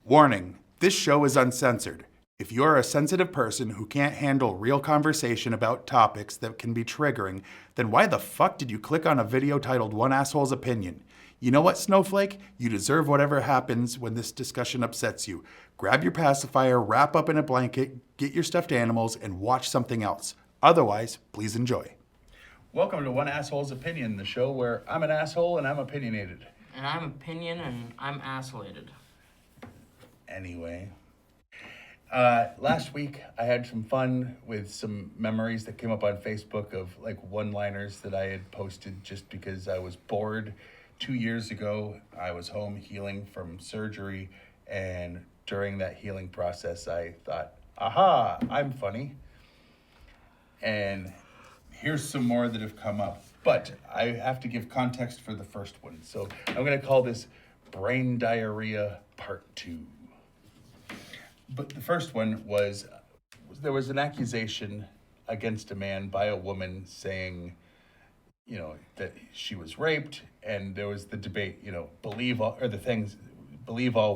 Warning, this show is uncensored. If you're a sensitive person who can't handle real conversation about topics that can be triggering, then why the fuck did you click on a video titled One Asshole's Opinion? You know what, Snowflake? You deserve whatever happens when this discussion upsets you. Grab your pacifier, wrap up in a blanket, get your stuffed animals, and watch something else. Otherwise, please enjoy. Welcome to One Asshole's Opinion, the show where I'm an asshole and I'm opinionated. And I'm opinion and I'm assolated. Anyway, last week I had some fun with some memories that came up on Facebook of like one-liners that I had posted just because I was bored. 2 years ago, I was home healing from surgery, and during that healing process, I thought, aha, I'm funny. And here's some more that have come up. But I have to give context for the first one. So I'm going to call this Brain Diarrhea Part 2. But the first one was, there was an accusation against a man by a woman saying, you know, that she was raped, and there was the debate, you know, believe all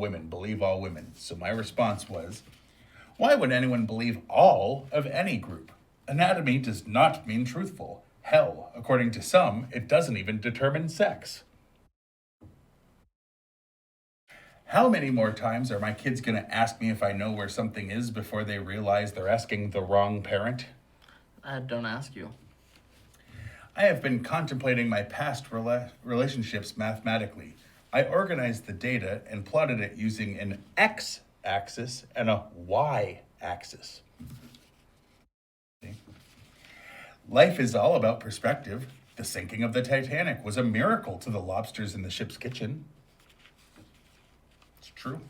women. So my response was, why would anyone believe all of any group? Anatomy does not mean truthful. Hell, according to some, it doesn't even determine sex. How many more times are my kids going to ask me if I know where something is before they realize they're asking the wrong parent? Don't ask you. I have been contemplating my past relationships mathematically. I organized the data and plotted it using an x-axis and a y-axis. Life is all about perspective. The sinking of the Titanic was a miracle to the lobsters in the ship's kitchen. It's true.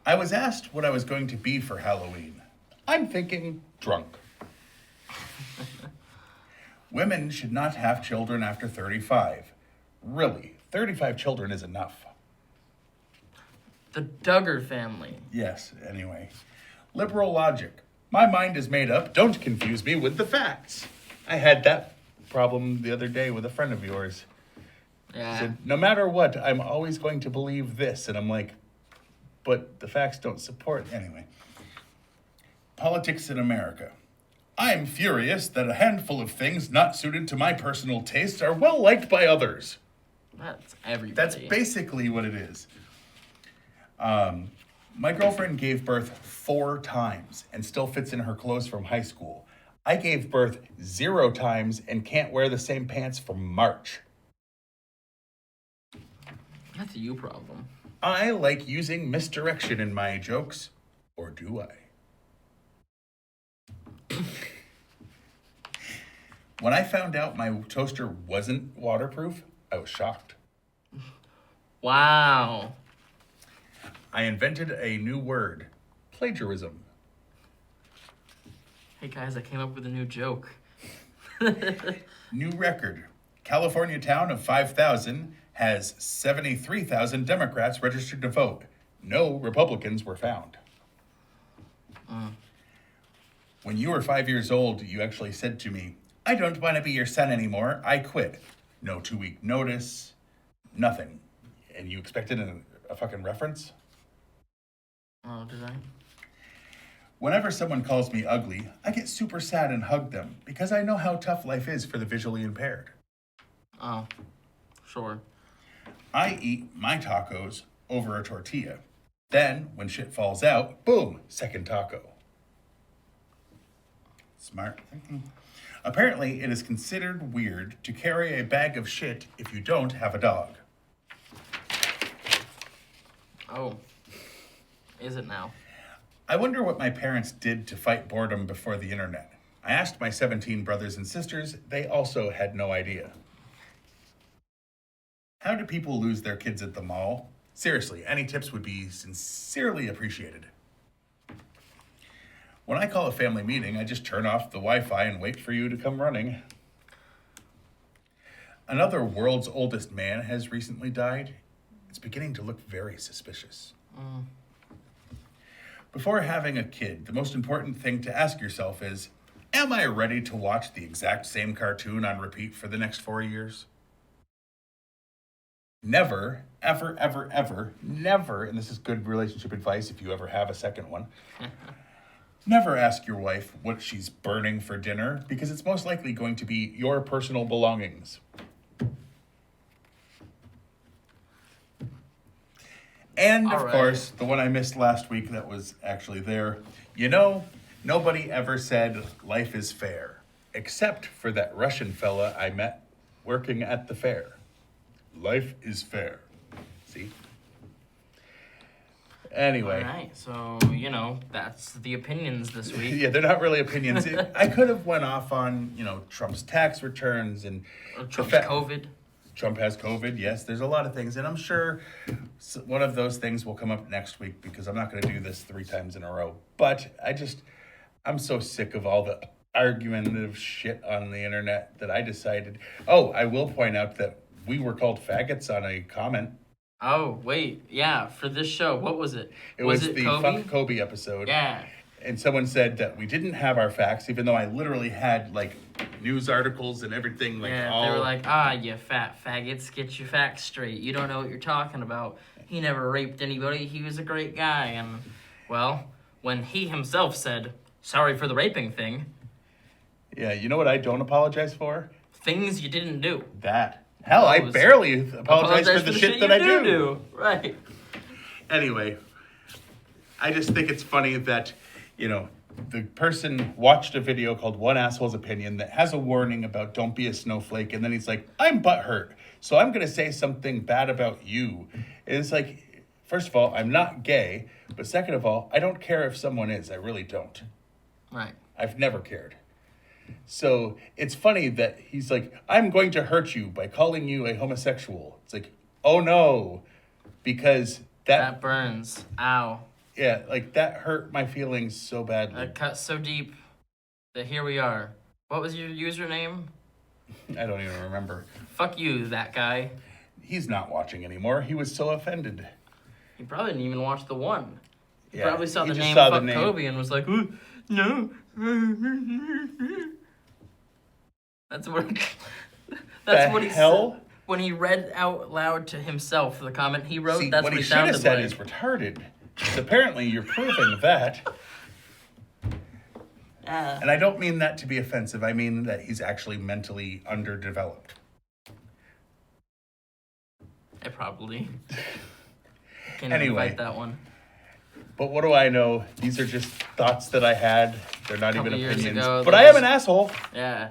I was asked what I was going to be for Halloween. I'm thinking drunk. Women should not have children after 35. Really, 35 children is enough. The Duggar family. Yes, anyway. Liberal logic. My mind is made up. Don't confuse me with the facts. I had that problem the other day with a friend of yours. Yeah. Said, no matter what, I'm always going to believe this. And I'm like, but the facts don't support. Anyway. Politics in America. I'm furious that a handful of things not suited to my personal taste are well liked by others. That's everybody. That's basically what it is. My girlfriend gave birth 4 times and still fits in her clothes from high school. I gave birth 0 times and can't wear the same pants from March. That's a you problem. I like using misdirection in my jokes. Or do I? When I found out my toaster wasn't waterproof, I was shocked. Wow. I invented a new word, plagiarism. Hey guys, I came up with a new joke. New record. California town of 5,000 has 73,000 Democrats registered to vote. No Republicans were found. When you were 5 years old, you actually said to me, I don't want to be your son anymore. I quit. No 2-week notice. Nothing. And you expected a fucking reference? Oh, did I? Whenever someone calls me ugly, I get super sad and hug them because I know how tough life is for the visually impaired. Oh, sure. I eat my tacos over a tortilla. Then, when shit falls out, boom, second taco. Smart thinking. Apparently, it is considered weird to carry a bag of shit if you don't have a dog. Oh, is it now? I wonder what my parents did to fight boredom before the internet. I asked my 17 brothers and sisters. They also had no idea. How do people lose their kids at the mall? Seriously, any tips would be sincerely appreciated. When I call a family meeting, I just turn off the Wi-Fi and wait for you to come running. Another world's oldest man has recently died. It's beginning to look very suspicious. Before having a kid, the most important thing to ask yourself is, am I ready to watch the exact same cartoon on repeat for the next 4 years? never, ever, ever, ever, never, and this is good relationship advice if you ever have a second one, never ask your wife what she's burning for dinner because it's most likely going to be your personal belongings. And, of course, the one I missed last week that was actually there. You know, nobody ever said life is fair, except for that Russian fella I met working at the fair. Life is fair. See? Anyway. All right, so, that's the opinions this week. Yeah, they're not really opinions. I could have went off on, Trump's tax returns and... Trump's COVID. Trump has COVID, yes. There's a lot of things. And I'm sure one of those things will come up next week because I'm not going to do this 3 times in a row. But I'm so sick of all the argumentative shit on the internet that I decided... Oh, I will point out that we were called faggots on a comment. Oh, wait. Yeah, for this show. What was it? It was the Kobe? Fuck Kobe episode. Yeah. And someone said that we didn't have our facts, even though I literally had, news articles and everything. They all... were like, you fat faggots, get your facts straight. You don't know what you're talking about. He never raped anybody. He was a great guy. And, well, when he himself said, sorry for the raping thing. Yeah, you know what I don't apologize for? Things you didn't do. That. Hell, I barely apologize for the shit that I do. Right. Anyway, I just think it's funny that, the person watched a video called One Asshole's Opinion that has a warning about don't be a snowflake, and then he's like, I'm butthurt, so I'm going to say something bad about you. And it's like, first of all, I'm not gay, but second of all, I don't care if someone is. I really don't. Right. I've never cared. So it's funny that he's like, I'm going to hurt you by calling you a homosexual. It's like, oh no, because that burns. Ow. Yeah, that hurt my feelings so badly. That cut so deep that here we are. What was your username? I don't even remember. Fuck you, that guy. He's not watching anymore. He was so offended. He probably didn't even watch the one. He Yeah, probably saw he the just name saw the Fuck name. Kobe and was like, ooh, no. That's what he hell? said. When he read out loud to himself the comment he wrote, See, that's what what he he should have sounded said like. is retarded. Apparently, you're proving that. And I don't mean that to be offensive. I mean that he's actually mentally underdeveloped. Probably. Can't Anyway. even fight that one. But what do I know? These are just thoughts that I had. They're not even Couple years opinions. ago, But there I am was- an asshole. Yeah.